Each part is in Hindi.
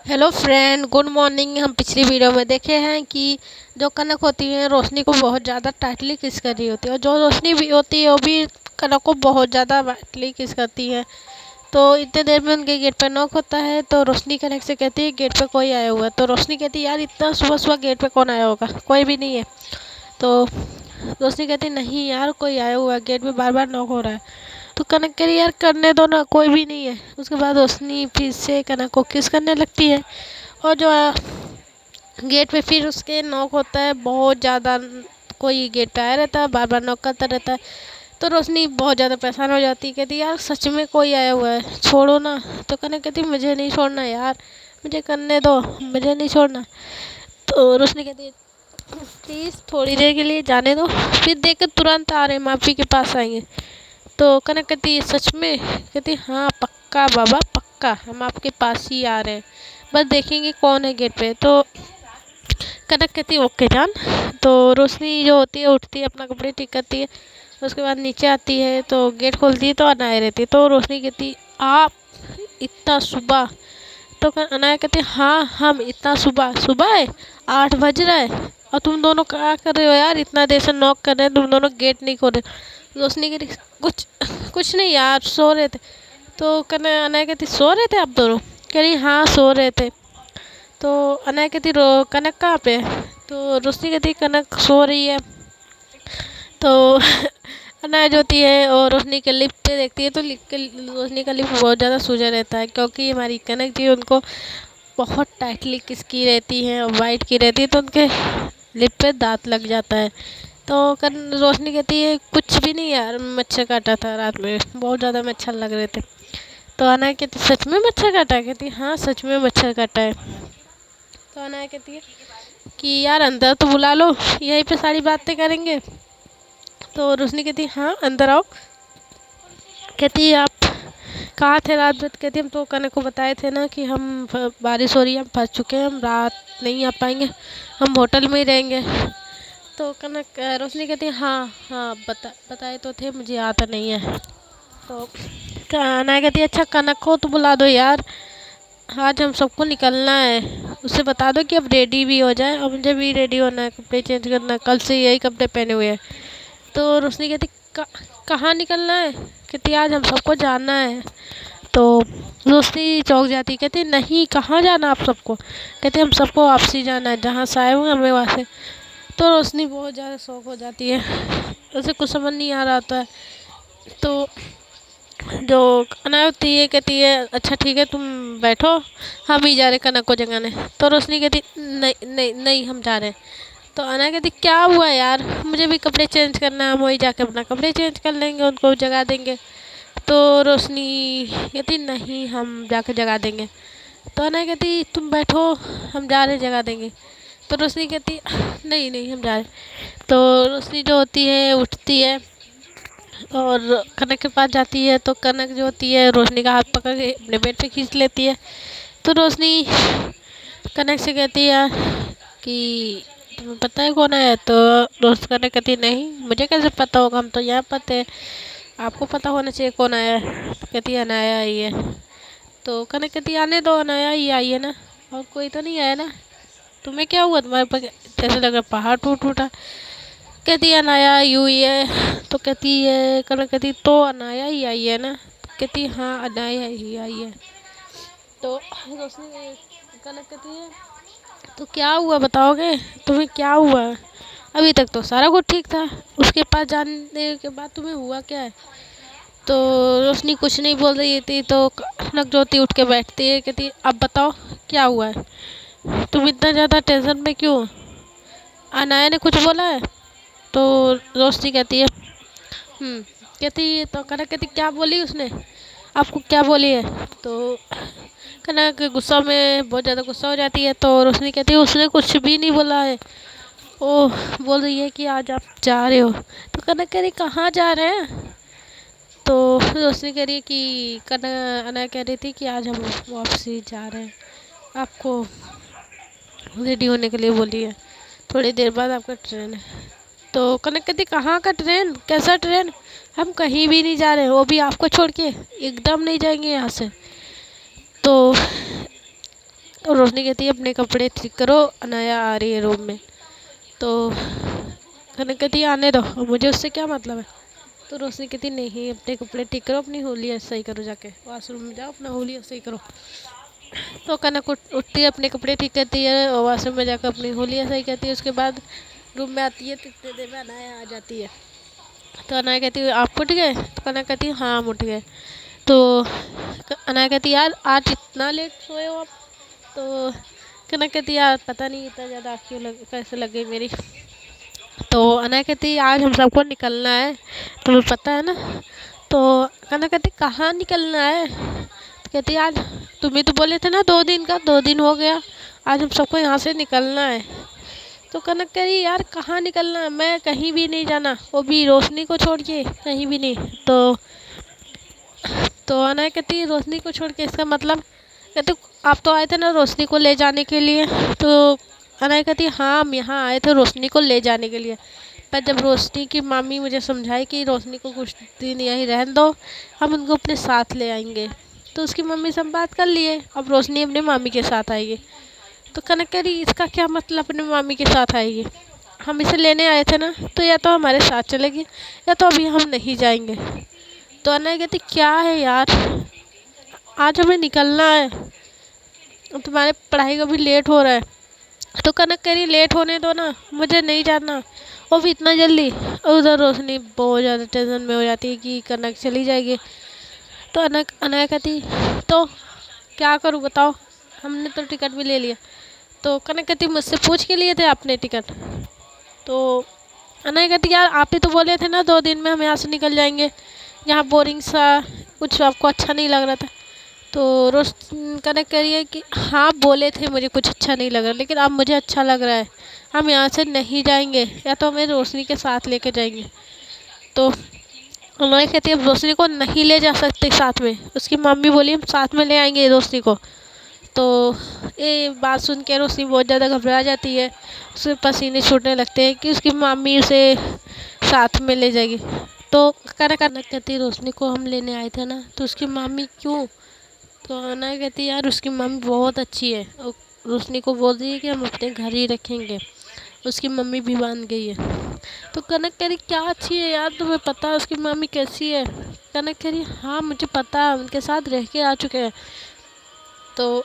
Hello friend, good morning. हम पिछली वीडियो में देखे हैं कि जो कनक होती है रोशनी को बहुत ज़्यादा टाइटली किस कर रही होती है, और जो रोशनी भी होती है वो भी कनक को बहुत ज़्यादा टाइटली किस करती है। तो इतने देर में उनके गेट पे नॉक होता है, तो रोशनी कनक से कहती है गेट पे कोई आया हुआ है। तो रोशनी कहती है यार इतना सुबह सुबह गेट पे कौन आया होगा, कोई भी नहीं है। तो रोशनी कहती नहीं यार कोई आया हुआ है, गेट पे बार बार नॉक हो रहा है। तो कनक कह रही यार करने दो ना, कोई भी नहीं है। उसके बाद रोशनी फिर से कनक को किस करने लगती है, और जो गेट पे फिर उसके नॉक होता है बहुत ज़्यादा। कोई गेट पे आया रहता है, बार बार नॉक करता रहता है। तो रोशनी बहुत ज़्यादा परेशान हो जाती है, कहती यार सच में कोई आया हुआ है, छोड़ो ना। तो कनक कहती मुझे नहीं छोड़ना यार, मुझे करने दो, मुझे नहीं छोड़ना। तो रोशनी कहती है प्लीज़ थोड़ी देर के लिए जाने दो, फिर देख कर तुरंत आ रहे हैं, माफी के पास आएंगे। तो कनक कहती है सच में? कहती हाँ पक्का बाबा पक्का, हम आपके पास ही आ रहे हैं, बस देखेंगे कौन है गेट पे। तो कनक कहती है ओके जान। तो रोशनी जो होती है उठती है, अपना कपड़े ठीक करती है, उसके बाद नीचे आती है, तो गेट खोलती है तो अनाया रहती है। तो रोशनी कहती आप इतना सुबह? तो अनाया कहती हाँ हम इतना सुबह सुबह है, 8 बज रहा है, और तुम दोनों क्या कर रहे हो यार, इतना देर से नॉक कर रहे हैं तुम दोनों, गेट नहीं खोल रहे। रोशनी कहती कुछ कुछ नहीं यार, सो रहे थे। तो अनाया कहती सो रहे थे आप दोनों? कह रही हाँ सो रहे थे। तो अनाया कहती कनक कहाँ पे है? तो रोशनी कहती कनक सो रही है। तो अनाया जो होती है और रोशनी के लिप पे देखती है, तो रोशनी का लिप बहुत ज़्यादा सूजा रहता है, क्योंकि हमारी कनक जी उनको बहुत टाइटली किस की रहती है और वाइट की रहती है, तो उनके लिप पे दांत लग जाता है। तो रोशनी कहती है कुछ भी नहीं यार, मच्छर काटा था रात में, बहुत ज़्यादा मच्छर लग रहे थे। तो अनाया कहती सच में मच्छर काटा है? कहती हाँ सच में मच्छर काटा है। तो अनाया कहती है कि यार अंदर तो बुला लो, यहीं पे सारी बातें करेंगे। तो रोशनी कहती हाँ अंदर आओ। कहती आप कहाँ थे रात भर? कहती हम तो कनक को बताए थे ना कि हम बारिश हो रही है, हम फंस चुके हैं, हम रात नहीं आ पाएंगे, हम होटल में ही रहेंगे। तो कनक रोशनी कहती हाँ हाँ बताए तो थे, मुझे आता नहीं है। तो अनाया कहती है अच्छा कनक को तो बुला दो यार, आज हम सबको निकलना है, उससे बता दो कि अब रेडी भी हो जाए, और मुझे भी रेडी होना है, कपड़े चेंज करना है, कल से यही कपड़े पहने हुए हैं। तो रोशनी कहती कहाँ निकलना है? कहती आज हम सबको जाना है। तो रोशनी चौंक जाती, कहती नहीं कहाँ जाना आप सबको? कहते हम सबको वापसी जाना है, जहाँ से आए हुए हमें वहाँ से। तो रोशनी बहुत ज़्यादा शौक हो जाती है, उसे कुछ समझ नहीं आ रहा होता है। तो जो अनाया होती है कहती है अच्छा ठीक है तुम बैठो, हम ही जा रहे कनक को जगाने। तो रोशनी कहती नहीं नहीं नहीं हम जा रहे हैं। तो अनाया कहती क्या हुआ यार, मुझे भी कपड़े चेंज करना है, हम वही जाके अपना कपड़े चेंज कर लेंगे, उनको जगा देंगे। तो रोशनी कहती नहीं हम जाके जगा देंगे। तो अनाया कहती तुम बैठो, हम जा रहे जगा देंगे। तो रोशनी कहती नहीं नहीं हम जा रहे। तो रोशनी जो होती है उठती है और कनक के पास जाती है। तो कनक जो होती है रोशनी का हाथ पकड़ के अपने बेड पे खींच लेती है। तो रोशनी कनक से कहती है कि तुम्हें पता है कौन है? तो कनक कहती नहीं मुझे कैसे पता होगा, हम तो यहाँ पर थे, आपको पता होना चाहिए कौन आया है। तो कहती है अनाया आई है। तो कनक कहती आने दो, अनाया ही आई है ना, और कोई तो नहीं आया ना। तुम्हें क्या हुआ, तुम्हारे पर जैसे लग रहा पहाड़ टूट टूटा? कहती है अनाया यूँ ही है। तो कहती है कनक कहती तो अनाया ही आई है ना? कहती हाँ अनाया ही आई है। तो रोशनी कनक कहती है तो क्या हुआ बताओगे, तुम्हें क्या हुआ? अभी तक तो सारा कुछ ठीक था, उसके पास जाने के बाद तुम्हें हुआ क्या है? तो रोशनी कुछ नहीं बोल रही थी। तो कनक ज्योति उठ के बैठती है, कहती अब बताओ क्या हुआ है, तुम इतना ज़्यादा टेंशन में क्यों हो? अनाया ने कुछ बोला है? तो रोशनी कहती है कहती तो कनक कहती क्या बोली उसने, आपको क्या बोली है? तो कनक गुस्सा में बहुत ज़्यादा गुस्सा हो जाती है। तो रोशनी कहती है उसने कुछ भी नहीं बोला है, ओह बोल रही है कि आज आप जा रहे हो। तो कनक कह रही कहाँ जा रहे हैं? तो रोशनी कह रही है कि कनक अना कह रही थी कि आज हम वापसी जा रहे हैं, आपको रेडी होने के लिए बोली है, थोड़ी देर बाद आपका ट्रेन है। तो कनक कहती कहाँ का ट्रेन, कैसा ट्रेन? हम कहीं भी नहीं जा रहे, वो भी आपको छोड़ के एकदम नहीं जाएंगे यहाँ से। तो तो रोशनी कहती है अपने कपड़े ठीक करो, अनाया आ रही है रूम में। तो कनक कहती है आने दो, मुझे उससे क्या मतलब है। तो रोशनी कहती नहीं, अपने कपड़े ठीक करो, अपनी होली सही करो, जाके वॉशरूम में जाओ, अपना होली सही करो। तो कनक उठती है, अपने कपड़े ठीक करती है और वॉशरूम में जाकर अपनी होली सही करती है। उसके बाद रूम में आती है, तो इतने देर में अनाया आ जाती है। तो अनाया कहती है आप उठ गए। तो कनक कहती है हाँ हम उठ गए। तो अनाया कहती है यार आज इतना लेट सोए हो आप। तो कनक कहती है यार पता नहीं इतना ज़्यादा आँख क्यों कैसे लग गई मेरी। तो अनाया कहती है आज हम सबको निकलना है, तुम्हें पता है ना। तो कनक कहती कहाँ निकलना है। तो कहती आज तुम ही तो बोले थे ना 2 दिन का, 2 दिन हो गया, आज हम सबको यहाँ से निकलना है। तो कनक कह रही यार कहाँ निकलना, मैं कहीं भी नहीं जाना, वो भी रोशनी को छोड़ के कहीं भी नहीं। तो अनाया कहती है रोशनी को छोड़ के इसका मतलब। कहते आप तो आए थे ना रोशनी को ले जाने के लिए। तो अनाया कहती है हाँ हम यहाँ आए थे रोशनी को ले जाने के लिए, पर जब रोशनी की मामी मुझे समझाई कि रोशनी को कुछ दिन यहीं रहने दो, हम उनको अपने साथ ले आएंगे। तो उसकी मम्मी से हम बात कर लिए, अब रोशनी अपने मामी के साथ आएगी। तो कनक कह रही इसका क्या मतलब अपने मामी के साथ आएगी, हम इसे लेने आए थे ना, तो या तो हमारे साथ चलेगी या तो अभी हम नहीं जाएंगे। तो अनाया कहती क्या है यार, आज हमें निकलना है, तुम्हारे पढ़ाई का भी लेट हो रहा है। तो कनक कह रही लेट होने दो ना, मुझे नहीं जाना, वो भी इतना जल्दी। और उधर रोशनी बहुत ज़्यादा टेंशन में हो जाती है कि कनक चली जाएगी। तो अनाया कहती तो क्या करूँ बताओ, हमने तो टिकट भी ले लिया। तो कनक कहती मुझसे पूछ के लिए थे आपने टिकट। तो अनाया कहती यार आप ही तो बोले थे ना 2 दिन में हम यहाँ से निकल जाएंगे, यहाँ बोरिंग सा कुछ आपको अच्छा नहीं लग रहा था। तो कनक कह रही है कि हाँ बोले थे मुझे कुछ अच्छा नहीं लग रहा, लेकिन अब मुझे अच्छा लग रहा है, हम यहाँ से नहीं जाएंगे या तो हमें रोशनी के साथ लेके जाएंगे। तो उन्होंने कहती है रोशनी को नहीं ले जा सकते साथ में, उसकी मम्मी बोली हम साथ में ले आएंगे रोशनी को। तो ये बात सुन के रोशनी बहुत ज़्यादा घबरा जाती है, उसे पसीने छूटने लगते हैं कि उसकी मम्मी उसे साथ में ले जाएगी। तो कनक कहती रोशनी को हम लेने आए थे ना, तो उसकी मम्मी क्यों। तो अनाया कहती यार उसकी मम्मी बहुत अच्छी है, और रोशनी को बोल रही है कि हम अपने घर ही रखेंगे, उसकी मम्मी भी मान गई है। तो कनक कह रही क्या अच्छी है यार, तुम्हें पता है उसकी मम्मी कैसी है। कनक कह रही हाँ मुझे पता है, उनके साथ रह के आ चुके हैं। तो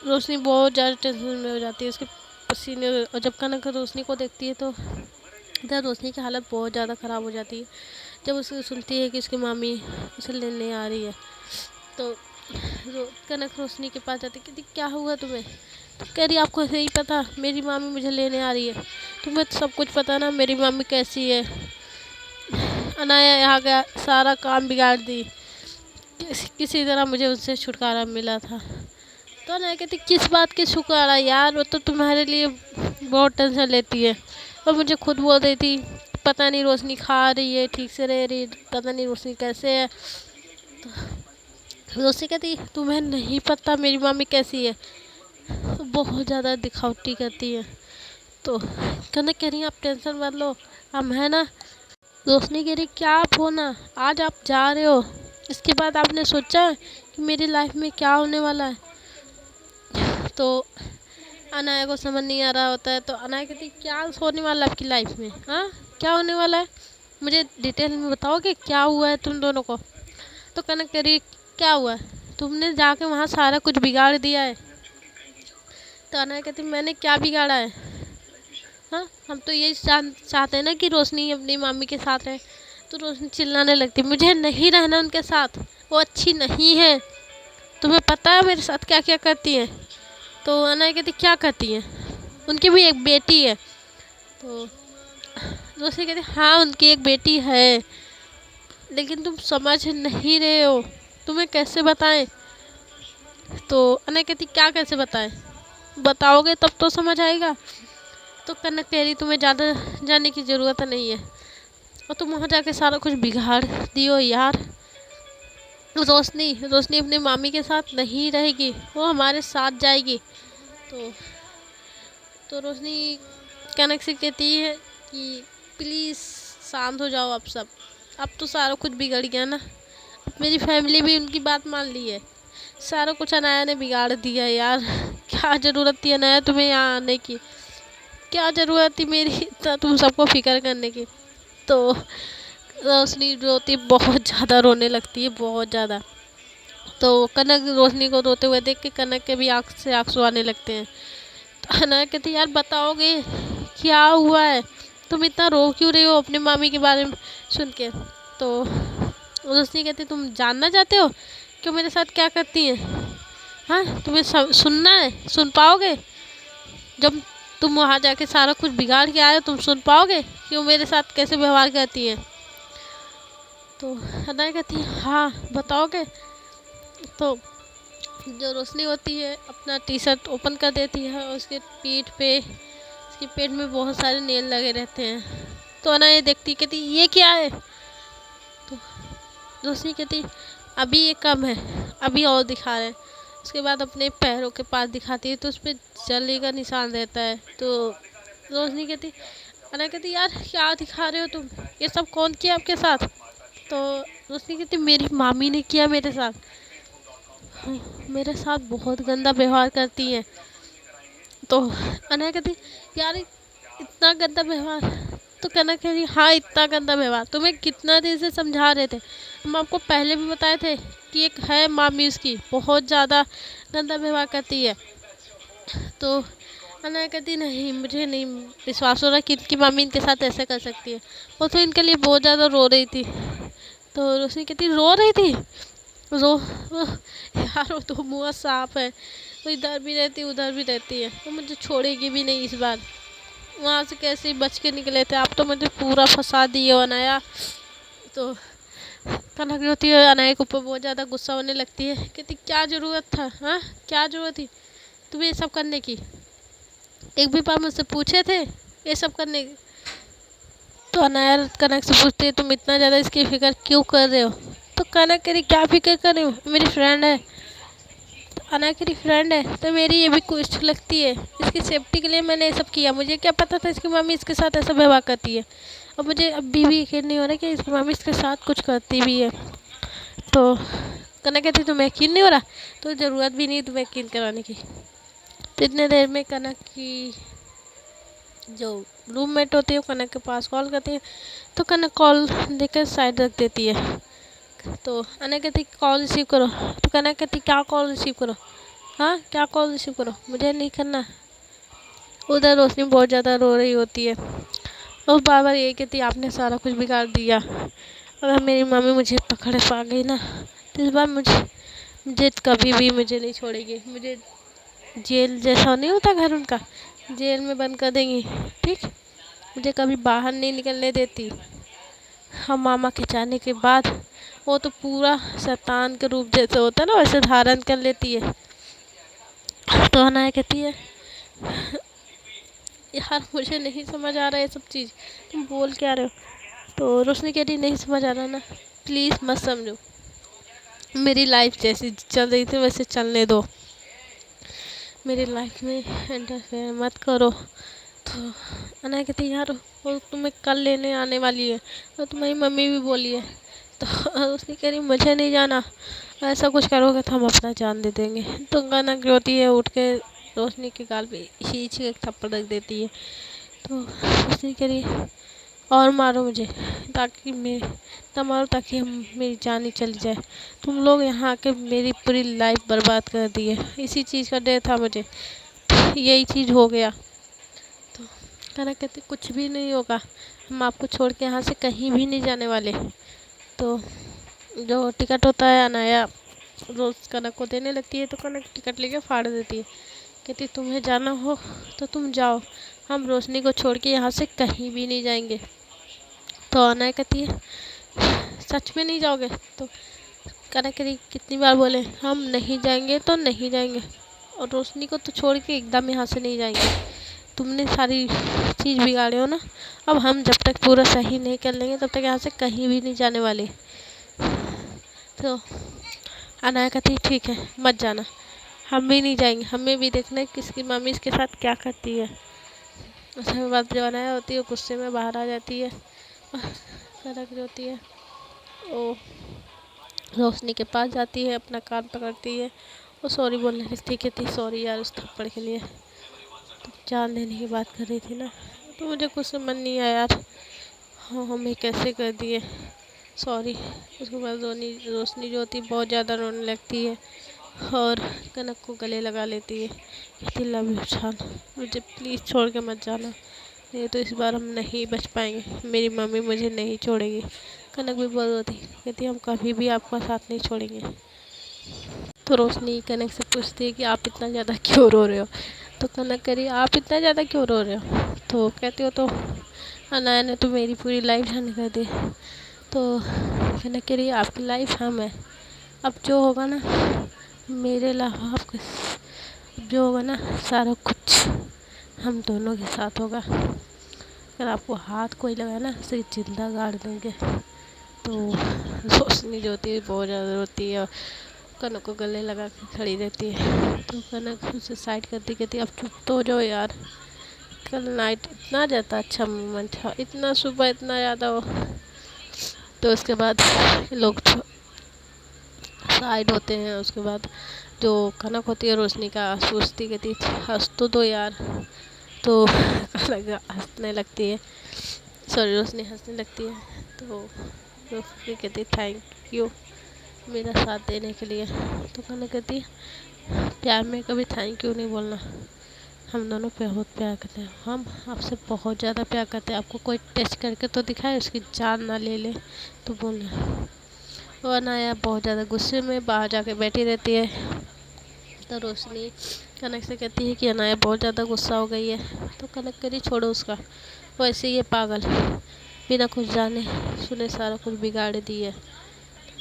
रोशनी बहुत ज़्यादा टेंशन में हो जाती है, उसके पसीने। और जब कनक रोशनी को देखती है तो इधर रोशनी की हालत बहुत ज़्यादा ख़राब हो जाती है जब उसे सुनती है कि उसकी मामी उसे लेने आ रही है। तो कनक रोशनी के पास जाती कहती क्या हुआ तुम्हें। तो कह रही आपको नहीं पता मेरी मामी मुझे लेने आ रही है, तुम्हें तो सब कुछ पता ना मेरी मामी कैसी है। अनाया यहाँ का सारा काम बिगाड़ दी, किसी तरह मुझे उससे छुटकारा मिला था। तो अनाया कहती किस बात की छुटकारा यार, वो तो तुम्हारे लिए बहुत टेंशन लेती है, और मुझे खुद बोल रही थी पता नहीं रोशनी खा रही है ठीक से रह रही, पता नहीं रोशनी कैसे है। तो रोशनी कहती तुम्हें नहीं पता मेरी मामी कैसी है, बहुत ज़्यादा दिखावटी करती है। तो कनक कह रही आप टेंशन मत लो, हम है ना। रोशनी कह रही क्या आप हो ना, आज आप जा रहे हो, इसके बाद आपने सोचा है कि मेरी लाइफ में क्या होने वाला है। तो अनाया को समझ नहीं आ रहा होता है। तो अनाया कहती क्या होने वाला है आपकी लाइफ में, हाँ क्या होने वाला है, मुझे डिटेल में बताओगे क्या हुआ है तुम दोनों को। तो कनक कह रही क्या हुआ है, तुमने जाके वहाँ सारा कुछ बिगाड़ दिया है। तो अनाया कहती मैंने क्या बिगाड़ा है, हाँ हम तो यही चाहते हैं ना कि रोशनी अपनी मामी के साथ रहे। तो रोशनी चिल्लाने लगती मुझे नहीं रहना उनके साथ, वो अच्छी नहीं है, तुम्हें पता है मेरे साथ क्या क्या करती है। तो अनाया कहती क्या करती है, उनकी भी एक बेटी है। तो रोशनी कहती हाँ उनकी एक बेटी है, लेकिन तुम समझ नहीं रहे हो, तुम्हें कैसे बताएं। तो अनाया कहती क्या कैसे बताएं, बताओगे तब तो समझ आएगा। तो कनक कह रही तुम्हें ज़्यादा जाने की ज़रूरत नहीं है, और तुम वहाँ जाके सारा कुछ बिगाड़ दियो यार। रोशनी अपनी मामी के साथ नहीं रहेगी, वो हमारे साथ जाएगी। तो रोशनी कनक से कहती है कि प्लीज़ शांत हो जाओ आप सब, अब तो सारा कुछ बिगड़ गया ना, मेरी फैमिली भी उनकी बात मान ली है, सारा कुछ अनाया ने बिगाड़ दिया यार। क्या ज़रूरत थी अनाया तुम्हें यहाँ आने की? क्या ज़रूरत थी मेरी इतना तुम सबको फिक्र करने की? तो रोशनी रोती बहुत ज़्यादा रोने लगती है, बहुत ज़्यादा। तो कनक रोशनी को रोते हुए देख के कनक के भी आँख से आंसू आने लगते हैं। तो अनाया कहती यार बताओगे क्या हुआ है, तुम इतना रो क्यों रही हो अपनी मामी के बारे में सुन के? तो रोशनी कहती तुम जानना चाहते हो कि वो मेरे साथ क्या करती है? हाँ तुम्हें सुनना है, सुन पाओगे? जब तुम वहाँ जाके सारा कुछ बिगाड़ के आए हो तुम सुन पाओगे कि वो मेरे साथ कैसे व्यवहार करती है? तो अनाया कहती है हाँ बताओगे? तो जो रोशनी होती है अपना टी शर्ट ओपन कर देती है और उसके पीठ पे, उसके पेट में बहुत सारे नेल लगे रहते हैं। तो अनाया देखती कहती ये क्या है? तो रोशनी कहती अभी ये कम है, अभी और दिखा रहे हैं। उसके बाद अपने पैरों के पास दिखाती है तो उस पर जली का निशान रहता है। तो रोशनी कहती अनाया कहती यार क्या दिखा रहे हो तुम, ये सब कौन किया आपके साथ? तो रोशनी कहती मेरी मामी ने किया मेरे साथ। हाँ, मेरे साथ बहुत गंदा व्यवहार करती है। तो अनाया कहती यार इतना गंदा व्यवहार? तो कनक कह रही हाँ इतना गंदा व्यवहार, तुम्हें कितना देर से समझा रहे थे, हम आपको पहले भी बताए थे कि एक है मामी उसकी बहुत ज़्यादा गंदा व्यवहार करती है। तो अनाया कहती नहीं मुझे नहीं विश्वास हो रहा कि इनकी मामी इनके साथ ऐसे कर सकती है। वो तो इनके लिए बहुत ज़्यादा रो रही थी। तो रोशनी कहती रो रही थी? रो यार वो तो मुँह साफ है, वो इधर भी रहती उधर भी रहती है, तो मुझे छोड़ेगी भी नहीं इस बार। वहाँ से कैसे बच के निकले थे आप, तो मुझे पूरा फंसा दिए अनाया। तो कनक रोती है अनाया के ऊपर बहुत ज़्यादा गुस्सा होने लगती है, कहती क्या ज़रूरत था? हाँ क्या ज़रूरत थी तुम्हें ये सब करने की? एक भी बार मुझसे पूछे थे ये सब करने की? तो अनाया कनक से पूछती है तुम इतना ज़्यादा इसकी फिक्र क्यों कर रहे हो? तो कनक कह रही क्या फिक्र कर रही हूँ, मेरी फ्रेंड है। अनाया की फ्रेंड है तो मेरी ये भी कुछ लगती है, इसकी सेफ्टी के लिए मैंने ये सब किया। मुझे क्या पता था इसकी मम्मी इसके साथ ऐसा व्यवहार करती है, और मुझे अभी भी यकीन नहीं हो रहा कि इसकी मम्मी इसके साथ कुछ करती भी है। तो कनक कहती तुम्हें यकीन नहीं हो रहा, तो ज़रूरत भी नहीं तुम्हें यकीन कराने की। तो इतने देर में कनक की जो रूममेट होती है वो कनक के पास कॉल करती है। तो कनक कॉल देकर साइड रख देती है। तो अनया कहती कॉल रिसीव करो। तो कनक कहती क्या कॉल रिसीव करो? हाँ क्या कॉल रिसीव करो, मुझे नहीं करना। उधर रोशनी बहुत ज़्यादा रो रही होती है और बार बार यही कहती आपने सारा कुछ बिगाड़ दिया, अगर मेरी मम्मी मुझे पकड़ पा गई ना तो इस बार मुझे मुझे कभी भी मुझे नहीं छोड़ेगी, मुझे जेल जैसा नहीं होता घर उनका, जेल में बंद कर देंगी। ठीक, मुझे कभी बाहर नहीं निकलने देती। हम मामा के जाने के बाद वो तो पूरा शैतान के रूप जैसे होता है ना वैसे धारण कर लेती है। तो अनाया कहती है यार मुझे नहीं समझ आ रहा है ये सब चीज़, तुम बोल क्या रहे हो? तो रोशनी कह रही नहीं समझ आ रहा ना, प्लीज़ मत समझो, मेरी लाइफ जैसी चल रही थी वैसे चलने दो, मेरी लाइफ में इंटरफेयर मत करो। तो अनाया कहती यार वो तुम्हें कल लेने आने वाली है और तुम्हारी मम्मी भी बोली है। तो उसने कह रही मुझे नहीं जाना, ऐसा कुछ करोगे तो हम अपना जान दे देंगे। तो कनक रोती है, उठ के रोशनी के गाल पे खींच के एक थप्पड़ रख देती है। तो उसने कह रही और मारो मुझे, ताकि मैं तब मारो ताकि हम मेरी जान ही चली जाए, तुम लोग यहाँ आके मेरी पूरी लाइफ बर्बाद कर दी है, इसी चीज़ का डर था मुझे, यही चीज़ हो गया। तो कनक कहती कुछ भी नहीं होगा, हम आपको छोड़ के यहाँ से कहीं भी नहीं जाने वाले। तो जो टिकट होता है अनाया रोज़ कनक को देने लगती है, तो कनक टिकट लेके फाड़ देती है, कहती तुम्हें जाना हो तो तुम जाओ, हम रोशनी को छोड़ के यहाँ से कहीं भी नहीं जाएंगे। तो अनाया कहती है सच में नहीं जाओगे? तो कनक कहती कितनी बार बोले हम नहीं जाएंगे तो नहीं जाएंगे, और रोशनी को तो छोड़ के एकदम यहाँ से नहीं जाएंगे, तुमने सारी चीज़ बिगाड़े हो ना, अब हम जब तक पूरा सही नहीं कर लेंगे तब तक यहाँ से कहीं भी नहीं जाने वाले। तो अनाया कहती ठीक है मत जाना, हम भी नहीं जाएंगे, हमें भी देखना है किसकी मम्मी इसके साथ क्या करती है। उसके बाद जो अनाया होती है गुस्से में बाहर आ जाती है, कनक जो होती है वो रोशनी के पास जाती है, अपना कान पकड़ती है वो सॉरी बोलने लगती, कहती सॉरी यार उस थप्पड़ के लिए, तो जान देने की बात कर रही थी ना। तो मुझे कुछ समझ नहीं आया यार, हाँ हमें कैसे कर दिए, सॉरी। उसके बाद रोशनी जो होती है बहुत ज़्यादा रोने लगती है और कनक को गले लगा लेती है, कहती लव यू जान, मुझे प्लीज़ छोड़ के मत जाना, नहीं तो इस बार हम नहीं बच पाएंगे, मेरी मम्मी मुझे नहीं छोड़ेगी। कनक भी बहुत रोती, कहती हम कभी भी आपका साथ नहीं छोड़ेंगे। तो रोशनी कनक से पूछती है कि आप इतना ज़्यादा क्यों रो रहे हो। तो कनक कह रही आप इतना ज़्यादा क्यों रो रहे हो। तो कहती हो तो अनाया ने तो मेरी पूरी लाइफ झंड कर दी। तो कनक कह रही आपकी लाइफ हम है, अब जो होगा ना मेरे अलावा आपके, जो होगा ना सारा कुछ हम दोनों के साथ होगा, अगर आपको हाथ कोई लगाए ना सिर्फ जिंदा गाड़ देंगे। तो रोशनी जो होती है बहुत ज़्यादा रोती है और कनक को गले लगा के खड़ी रहती है। तो कनक उसे साइड करती कहती अब चुप तो हो जाओ यार, कल नाइट इतना ज़्यादा अच्छा मोमेंट था, इतना सुबह इतना ज़्यादा हो। तो उसके बाद लोग साइड होते हैं। उसके बाद जो कनक होती है रोशनी का सोचती कहती हंस तो दो यार। तो कनक हंसने लगती है, सॉरी रोशनी हंसने लगती है। तो रोशनी कहती थैंक यू मेरा साथ देने के लिए। तो कनक कहती प्यार में कभी थैंक यू नहीं बोलना, हम दोनों बहुत प्यार करते हैं, हम आपसे बहुत ज़्यादा प्यार करते हैं, आपको कोई टेस्ट करके तो दिखाए उसकी जान ना ले ले तो बोलना। वो अनाया बहुत ज़्यादा गुस्से में बाहर जाके बैठी रहती है। तो रोशनी कनक से कहती है कि अनाया बहुत ज़्यादा गुस्सा हो गई है। तो कनक करी छोड़ो उसका, वैसे ये पागल बिना कुछ जाने सुने सारा कुछ बिगाड़ दी है,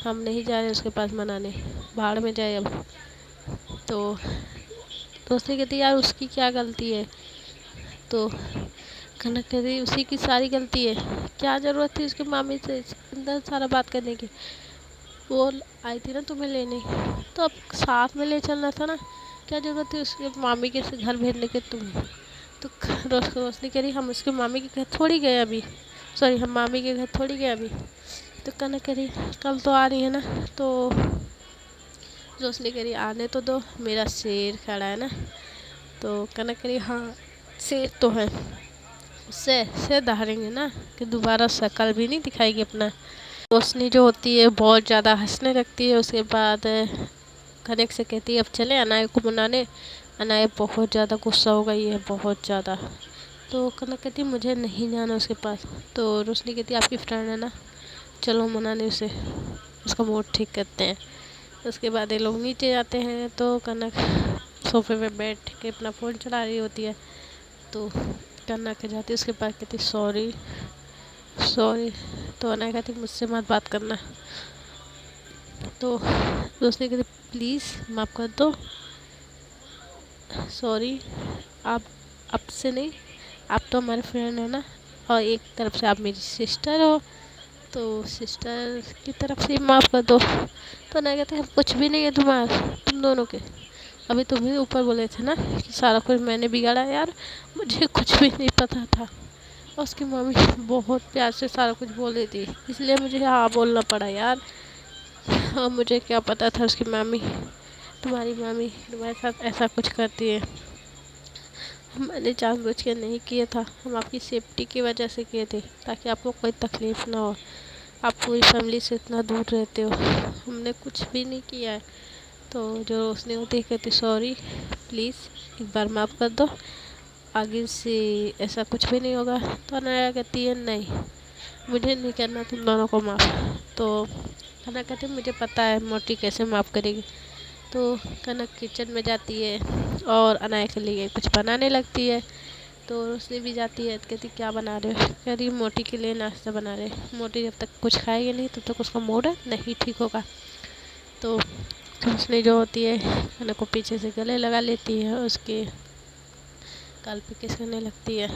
हम नहीं जा रहे उसके पास मनाने, भाड़ में जाए अब। तो दोस्ती कहती यार उसकी क्या गलती है। तो कनक कहती उसी की सारी गलती है, क्या ज़रूरत थी उसकी मामी से अंदर सारा बात करने की, वो आई थी ना तुम्हें लेने, तो अब साथ में ले चलना था ना, क्या ज़रूरत थी उसके मामी के से घर भेजने के तुम्हें। तो रोशनी कह रही हम उसके मामी के घर थोड़ी गए अभी, सॉरी हम मामी के घर थोड़ी गए अभी। तो कनक कह रही कल तो आ रही है ना। तो रोशनी कह रही आने तो दो, मेरा शेर खड़ा है ना। तो कनक कह रही हाँ शेर तो है, उससे से धारेंगे ना कि दोबारा शक्ल भी नहीं दिखाएगी अपना। रोशनी जो होती है बहुत ज़्यादा हंसने लगती है। उसके बाद कनक से कहती है अब चले अनाया को मनाने, अनाया बहुत ज़्यादा गुस्सा हो गई है बहुत ज़्यादा। तो कनक कहती मुझे नहीं जाना उसके पास। तो रोशनी कहती आपकी फ्रेंड है ना, चलो मनाने उसे, उसका मूड ठीक करते हैं। उसके बाद ये लोग नीचे जाते हैं। तो कनक सोफे पे बैठ के अपना फ़ोन चला रही होती है। तो कनक जाती है उसके पास, कहती सॉरी सॉरी। तो अनाया कहती मुझसे मत बात करना। तो दोस्ती कहती प्लीज़ माफ़ कर दो, सॉरी आप आपसे नहीं, आप तो हमारे फ्रेंड हो ना, और एक तरफ से आप मेरी सिस्टर हो, तो सिस्टर की तरफ से माफ़ कर दो। तो ना कहते हम कुछ भी नहीं है तुम्हारा, तुम दोनों के, अभी तुम ही ऊपर बोले थे ना कि सारा कुछ मैंने बिगाड़ा। यार मुझे कुछ भी नहीं पता था, और उसकी मम्मी बहुत प्यार से सारा कुछ बोल रही थी, इसलिए मुझे हाँ बोलना पड़ा यार। और मुझे क्या पता था उसकी मामी, तुम्हारी मामी तुम्हारे साथ ऐसा कुछ करती है, मैंने जानबूझ के नहीं किया था, हम आपकी सेफ्टी की वजह से किए थे ताकि आपको कोई तकलीफ़ ना हो, आप पूरी फैमिली से इतना दूर रहते हो, हमने कुछ भी नहीं किया है। तो जो रोशनी होती है कहती सॉरी प्लीज़ एक बार माफ़ कर दो, आगे से ऐसा कुछ भी नहीं होगा। तो अनाया कहती है नहीं मुझे नहीं करना तुम दोनों को माफ़। तो अनाया कहती मुझे पता है मोटी कैसे माफ़ करेगी। तो कनक किचन में जाती है और अनाया के लिए कुछ बनाने लगती है। तो रोशनी भी जाती है, कहती क्या बना रहे हो। कह रही मोटी के लिए नाश्ता बना रहे, मोटी जब तक कुछ खाएगी नहीं तब तक उसका मूड नहीं ठीक होगा। तो रोशनी जो होती है कनक को पीछे से गले लगा लेती है, उसके गाल पे किस करने लगती है।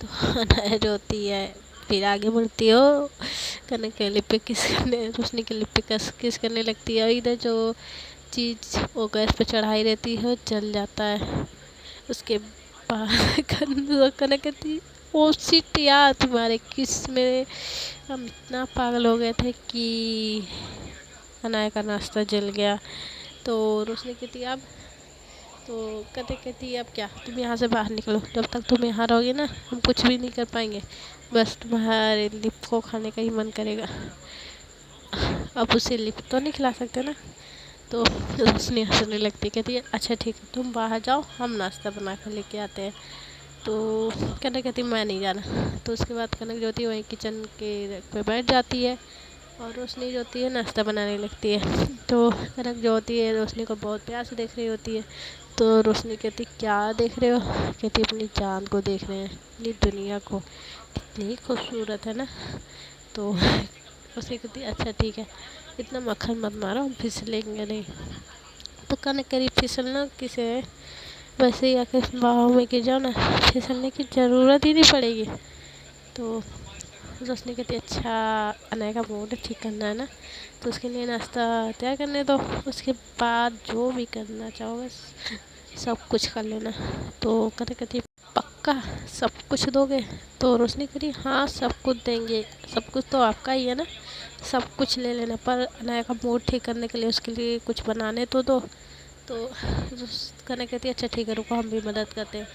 तो अनाया जो होती है फिर आगे बढ़ती हो, कनक के लिप पे किस करने, रोशनी के लिप पे किस करने लगती है, और इधर जो चीज़ वो गैस पे चढ़ाई रहती है जल जाता है। उसके बाद कनक कहती ओ शिट यार तुम्हारे किस में हम इतना पागल हो गए थे कि अनाया का नाश्ता जल गया। तो रोशनी कहती अब तो कहती अब क्या, तुम यहाँ से बाहर निकलो, जब तक तुम यहाँ रहोगे ना हम कुछ भी नहीं कर पाएंगे, बस तुम्हारे लिप को खाने का ही मन करेगा। अब उसे लिप तो नहीं खिला सकते ना। तो रोशनी हंसने लगती, कहती है अच्छा ठीक है तुम बाहर जाओ, हम नाश्ता बना कर लेके आते हैं। तो कनक कहती मैं नहीं जाना। तो उसके बाद कनक जो होती है वहीं किचन के पे बैठ जाती है और रोशनी जो होती है नाश्ता बनाने लगती है। तो कनक जो होती है रोशनी को बहुत प्यार से देख रही होती है। तो रोशनी कहती क्या देख रहे हो, कहती अपनी जान को देख रहे हैं, अपनी दुनिया को, कितनी खूबसूरत है ना। तो रोशनी कहती अच्छा ठीक है, इतना मक्खन मत मारो, हम फिसलेंगे नहीं। तो कनक करी फिसलना किसे है, वैसे ही आके बाहों में गिर जाओ ना, फिसलने की ज़रूरत ही नहीं पड़ेगी। तो रोशनी कहती अच्छा अनाया का मूड ठीक करना है ना, तो उसके लिए नाश्ता तैयार करने दो, उसके बाद जो भी करना चाहोगे सब कुछ कर लेना। तो कनक कहती पक्का सब कुछ दोगे। तो रोशनी करी हाँ सब कुछ देंगे, सब कुछ तो आपका ही है ना, सब कुछ ले लेना, पर अनाया का मूड ठीक करने के लिए उसके लिए कुछ बनाने तो दो। तो कनक कहती है अच्छा ठीक है रुको हम भी मदद करते हैं।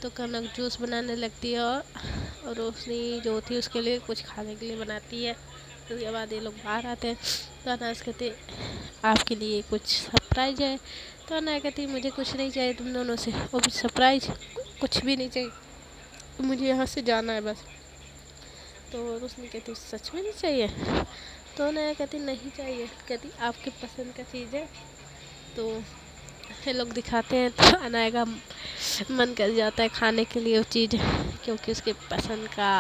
तो कनक जूस बनाने लगती है और रोशनी जो होती है उसके लिए कुछ खाने के लिए बनाती है। तो उसके बाद ये लोग बाहर आते हैं। तो अनाज कहते आपके लिए कुछ सरप्राइज है। तो अनाया कहती मुझे कुछ नहीं चाहिए तुम दोनों से, वो भी सरप्राइज, कुछ भी नहीं चाहिए, मुझे यहाँ से जाना है बस। तो रोशनी कहती सच में नहीं चाहिए। तो अनाया कहती नहीं चाहिए, कहती आपके पसंद का चीज़ है। तो ये लोग दिखाते हैं तो अनाया का मन कर जाता है खाने के लिए वो चीज़, क्योंकि उसके पसंद का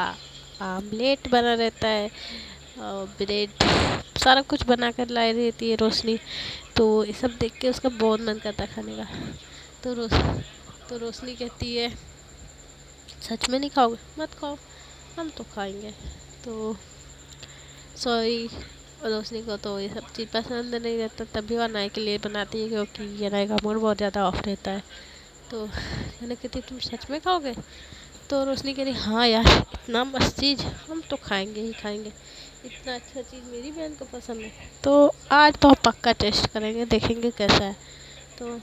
आमलेट बना रहता है और ब्रेड, सारा कुछ बना कर लाई रहती है रोशनी। तो ये सब देख के उसका बहुत मन करता है खाने का। तो रोशनी कहती है सच में नहीं खाओगे, मत खाओ, हम तो खाएंगे। तो सॉरी रोशनी को तो ये सब चीज़ पसंद नहीं रहता, तभी वो अनाया के लिए बनाती है, क्योंकि अनाया का मूड बहुत ज़्यादा ऑफ रहता है। तो मैंने कहती तुम सच में खाओगे। तो रोशनी कह रही हाँ यार इतना मस्त चीज़ हम तो खाएंगे ही खाएंगे, इतना अच्छा चीज़ मेरी बहन को पसंद है, तो आज तो हम पक्का टेस्ट करेंगे, देखेंगे कैसा है। तो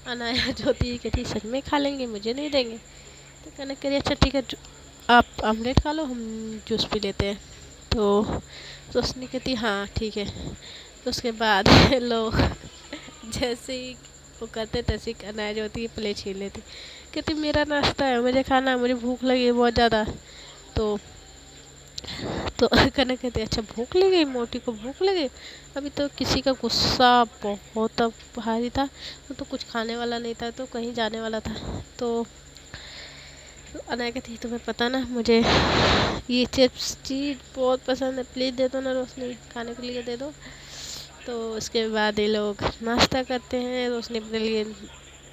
अनाया जो थी कहती सच में खा लेंगे, मुझे नहीं देंगे। तो कनक कह रही अच्छा ठीक है आप आमलेट खा लो, हम जूस पी लेते हैं। तो रोशनी कहती हाँ ठीक है। तो उसके बाद लोग जैसे ही वो करते तैसे ही अनाया जो होती है प्लेट छीन लेती, कहती मेरा नाश्ता है, मुझे खाना है, मुझे भूख लगी है बहुत ज़्यादा। तो कनक कहती अच्छा भूख लगी, मोटी को भूख लगी, अभी तो किसी का गुस्सा बहुत भारी था, तो कुछ खाने वाला नहीं था, तो कहीं जाने वाला था। तो अनाया कहती तुम्हें पता ना मुझे ये चिप्स चीज़ बहुत पसंद है, प्लीज़ दे दो ना रोशनी, खाने के लिए दे दो। तो उसके बाद ये लोग नाश्ता करते हैं, रोशनी अपने लिए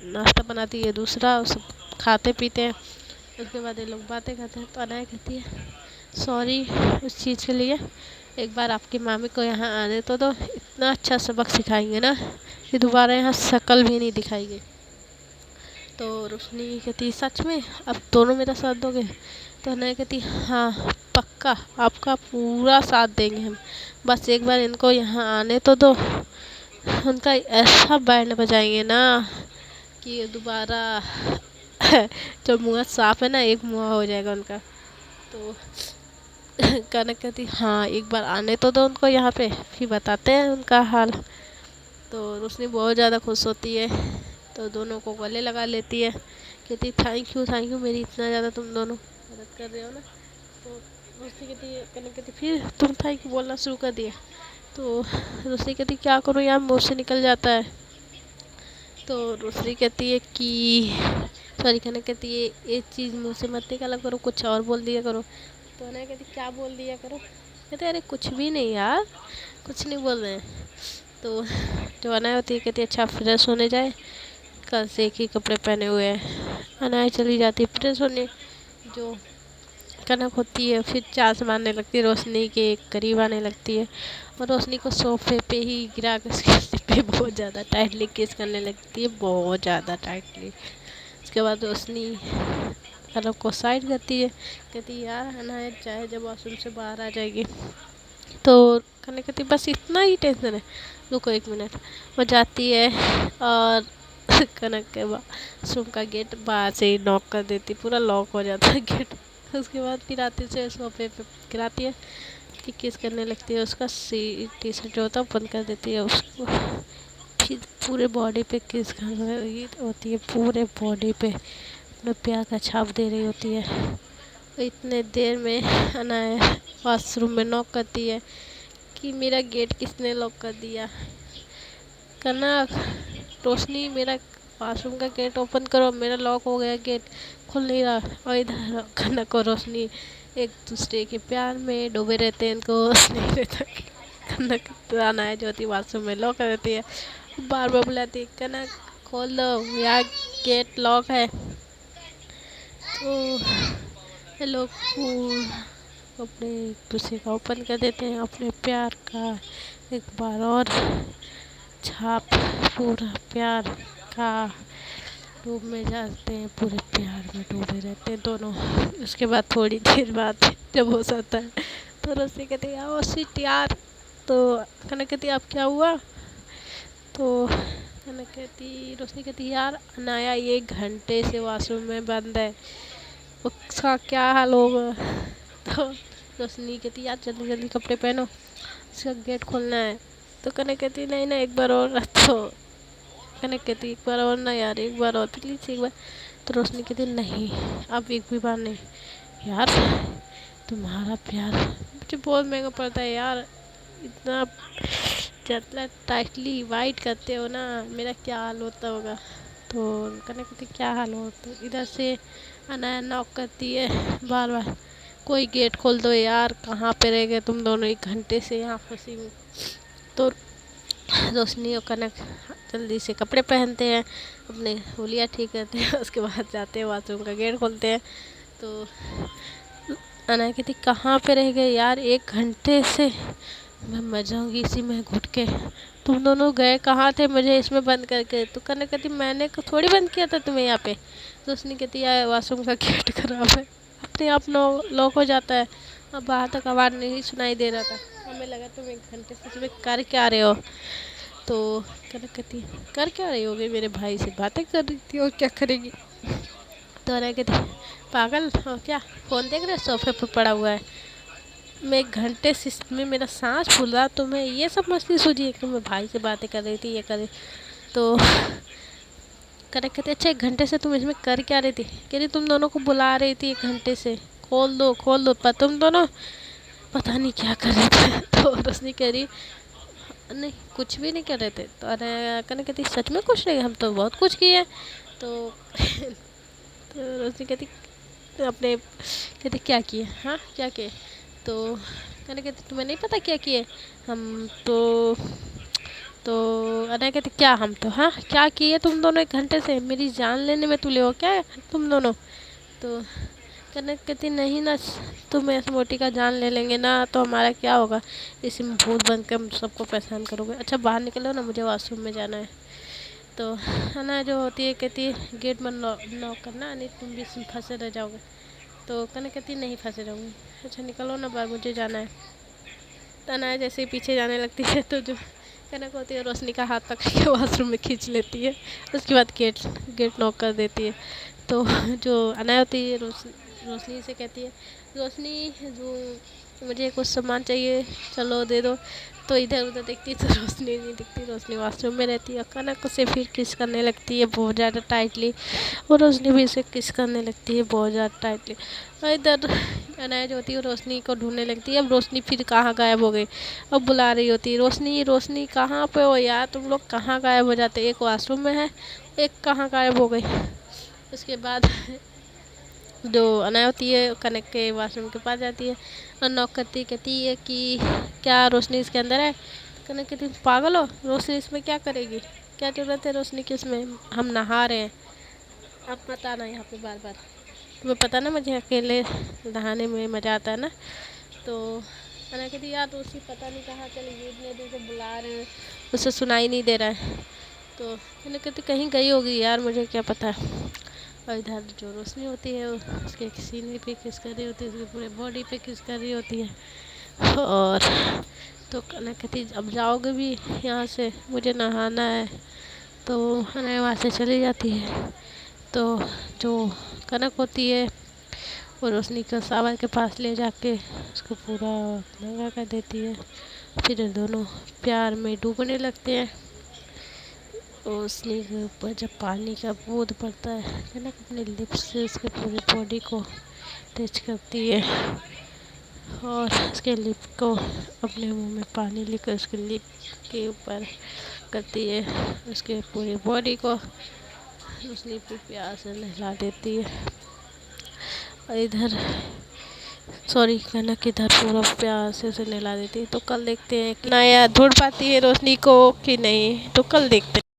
नाश्ता बनाती है दूसरा, सब खाते पीते हैं। उसके बाद ये लोग बातें करते हैं। तो अनाया कहती है सॉरी उस चीज़ के लिए, एक बार आपकी मामी को यहाँ आने तो दो, इतना अच्छा सबक सिखाएंगे ना कि दोबारा यहाँ शक्ल भी नहीं दिखाएगी। तो रोशनी कहती सच में अब दोनों मेरा साथ दोगे। तो अनाया कहती हाँ पक्का आपका पूरा साथ देंगे हम, बस एक बार इनको यहाँ आने तो दो, उनका ऐसा बैंड बजाएंगे ना कि दोबारा जो मुँह साफ है ना एक मुँह हो जाएगा उनका। तो कनक कहती हाँ एक बार आने तो दो उनको यहाँ पे, फिर बताते हैं उनका हाल। तो रोशनी बहुत ज़्यादा खुश होती है, तो दोनों को गले लगा लेती है, कहती थैंक यू मेरी इतना ज़्यादा तुम दोनों मदद कर रहे हो ना। तो रोशनी कहती है कनक कहती फिर तुम थैंक यू बोलना शुरू कर दिया। तो रोशनी कहती क्या करूँ यार मुँह से निकल जाता है। तो रोशनी कहती है कि सॉरी कनक कहती है ये चीज़ मुँह से मत निकाला करो, कुछ और बोल दिया करो। तो अनाया कहती क्या बोल दिया करो, कहते अरे कुछ भी नहीं यार, कुछ नहीं बोल रहे हैं। तो जो अनाया होती है कहती अच्छा फ्रेश होने जाए, कल से एक ही कपड़े पहने हुए हैं। अनाया चली जाती है फ्रेश होने। जो कनक होती है फिर चांस मारने लगती है, रोशनी के करीब आने लगती है और रोशनी को सोफे पे ही गिरा कर उसके सिर पे बहुत ज़्यादा टाइटली किस करने लगती है, बहुत ज़्यादा टाइटली। उसके बाद रोशनी कनक को साइड करती है, कहती यार अनाया चाहे जब वॉशरूम से बाहर आ जाएगी। तो कहने कहती बस इतना ही टेंशन है, रुको 1 मिनट। वो जाती है और कनक के बाथरूम का गेट बाहर से ही नॉक कर देती, पूरा लॉक हो जाता है गेट। उसके बाद फिर आती से सोफे पे गिराती है कि किस करने लगती है, उसका टी शर्ट जो होता है बंद कर देती है उसको, फिर पूरे बॉडी पे किस कर रही होती है, पूरे बॉडी पे अपने प्यार का छाप दे रही होती है। तो इतने देर में अनाया वॉशरूम में नॉक करती है कि मेरा गेट किसने लॉक कर दिया। कनक, रोशनी, मेरा वॉशरूम का गेट ओपन करो, मेरा लॉक हो गया, गेट खुल नहीं रहा। और इधर कनक और रोशनी एक दूसरे के प्यार में डूबे रहते हैं, इनको नहीं रहता। कनक अनाया जो होती है वॉशरूम में लॉक कर देती है, बार बार बुलाती है कनक खोल दो, यार गेट लॉक है। तो ये लोग अपने एक दूसरे का ओपन कर देते हैं, अपने प्यार का एक बार और छाप, पूरा प्यार का डूब में जाते हैं, पूरे प्यार में डूबे रहते हैं दोनों। उसके बाद थोड़ी देर बाद जब हो जाता है तो रोशनी कहती है आओ सीट यार। तो कनक कहती अब क्या हुआ। तो कनक कहती, रोशनी कहती यार अनाया 1 घंटे से वॉशरूम में बंद है, उसका क्या हाल होगा। तो रोशनी कहती यार जल्दी जल्दी कपड़े पहनो, उसका गेट खोलना है। तो कनक कहती नहीं ना एक बार और। तो कनक कहती एक बार और ना यार, एक बार और प्लीज़ एक बार। तो रोशनी कहती नहीं अब एक भी बार नहीं यार, तुम्हारा प्यार मुझे बहुत महंगा पड़ता है यार, इतना जितना टाइटली वाइट करते हो ना, मेरा क्या हाल होता होगा। तो कनक कहती क्या हाल हो। तो इधर से अनाया नॉक करती है बार बार, कोई गेट खोल दो यार, कहाँ पे रह गए तुम दोनों, 1 घंटे से यहाँ फंसी हूँ। तो रोशनी और कनक जल्दी से कपड़े पहनते हैं, अपने होलिया ठीक करते हैं, उसके बाद जाते हैं बाथरूम का गेट खोलते हैं। तो अनाया कहती कहाँ पे रह गए यार, 1 घंटे से मैं मर जाऊँगी इसी में घुट के, तुम दोनों गए कहाँ थे मुझे इसमें बंद करके। तो कनक कहती मैंने थोड़ी बंद किया था तुम्हें यहाँ पे। तो उसने कहती यार वॉशरूम का गेट खराब है, अपने आप लॉक हो जाता है, अब बाहर तक आवाज़ नहीं सुनाई दे रहा था, हमें लगा तुम 1 घंटे से तुम्हें कर क्या रहे हो। तो कनक कहती कर क्या रही होगी, मेरे भाई से बातें कर रही थी और क्या करेगी। तो अनाया कहती पागल हो क्या, फ़ोन देख रहे सोफे पर पड़ा हुआ है, मैं 1 घंटे से में मेरा सांस फूल रहा, तुम्हें ये सब मस्ती सूझी है कि मैं भाई से बातें कर रही थी ये कर रही। तो कनक कहते अच्छा 1 घंटे से तुम इसमें कर क्या रही थी। कह रही तुम दोनों को बुला रही थी 1 घंटे से, खोल दो खोल दो, पर तुम दोनों पता नहीं क्या कर रहे थे। तो रोशनी कह रही नहीं कुछ भी नहीं कर रहे थे। तो अरे कनक कहती सच में कुछ नहीं, हम तो बहुत कुछ किए। तो तो रोशनी कहती अपने कहते क्या किए, हाँ क्या किए। तो कनक कहती तुम्हें नहीं पता क्या किए हम तो अनाया कहती क्या हम तो, हाँ क्या किए तुम दोनों 1 घंटे से, मेरी जान लेने में तुले हो क्या तुम दोनों। तो कनक कहती नहीं ना, तुम ऐसे मोटी का जान ले लेंगे ना तो हमारा क्या होगा, इसी में भूत बन के हम सबको परेशान करोगे, अच्छा बाहर निकलो ना मुझे वॉशरूम में जाना है। तो अनाया जो होती है कहती है गेट बंद नॉक करना, नहीं तुम भी इसमें फंसे रह जाओगे। तो कनक कहती नहीं फंसे रहूँगी, अच्छा निकलो ना बाहर मुझे जाना है। तो अनाया जैसे ही पीछे जाने लगती है तो जो कनक होती है रोशनी का हाथ पकड़ के वॉशरूम में खींच लेती है, उसके बाद गेट नॉक कर देती है। तो जो अनाया होती है रोशनी से कहती है रोशनी जो मुझे कुछ सामान चाहिए चलो दे दो। तो इधर उधर देखती तो रोशनी नहीं दिखती, रोशनी वॉशरूम में रहती है, कनक से फिर किस करने लगती है बहुत ज़्यादा टाइटली, और रोशनी भी उसे किस करने लगती है बहुत ज़्यादा टाइटली। और इधर अनाया जो होती है रोशनी को ढूंढने लगती है, अब रोशनी फिर कहाँ गायब हो गई, अब बुला रही होती है रोशनी रोशनी कहाँ पे हो यार, तुम लोग कहाँ गायब हो जाते, एक वॉशरूम में है एक कहाँ गायब हो गई। उसके बाद जो अनाया होती है कनक के वॉशरूम के पास जाती है और नॉक करती कहती है कि क्या रोशनी इसके अंदर है। कनक कहती पागल हो, रोशनी इसमें क्या करेगी, क्या ज़रूरत है रोशनी की इसमें, हम नहा रहे हैं, आप मत आना यहाँ पे बार बार, तुम्हें पता ना मुझे अकेले नहाने में मज़ा आता है ना। तो अनाया कहती यार रोशनी पता नहीं कहाँ चली गई, इतने देर से बुला रहे हैं उसे सुनाई नहीं दे रहा है। तो कनक कहती कहीं गई होगी यार मुझे क्या पता। और इधर जो रोशनी होती है उसके सीने पे किस कर रही होती है, उसकी पूरे बॉडी पे किस कर रही होती है। और तो कनक कहती अब जाओगे भी यहाँ से, मुझे नहाना है। तो हमें वहाँ से चली जाती है। तो जो कनक होती है वो रोशनी को सावर के पास ले जाके उसको पूरा नंगा कर देती है। फिर दोनों प्यार में डूबने लगते हैं। रोशनी के ऊपर जब पानी का बूंद पड़ता है, कनक अपने लिप्स से उसके पूरी बॉडी को टच करती है और उसके लिप को अपने मुंह में पानी लेकर उसके लिप के ऊपर करती है। उसके पूरी बॉडी को रोशनी पे प्यार से नहला देती है। और इधर कनक इधर पूरा प्यार से उसे नहला देती है। तो कल देखते हैं कि नया ढूंढ पाती है रोशनी को कि नहीं, तो कल देखते हैं।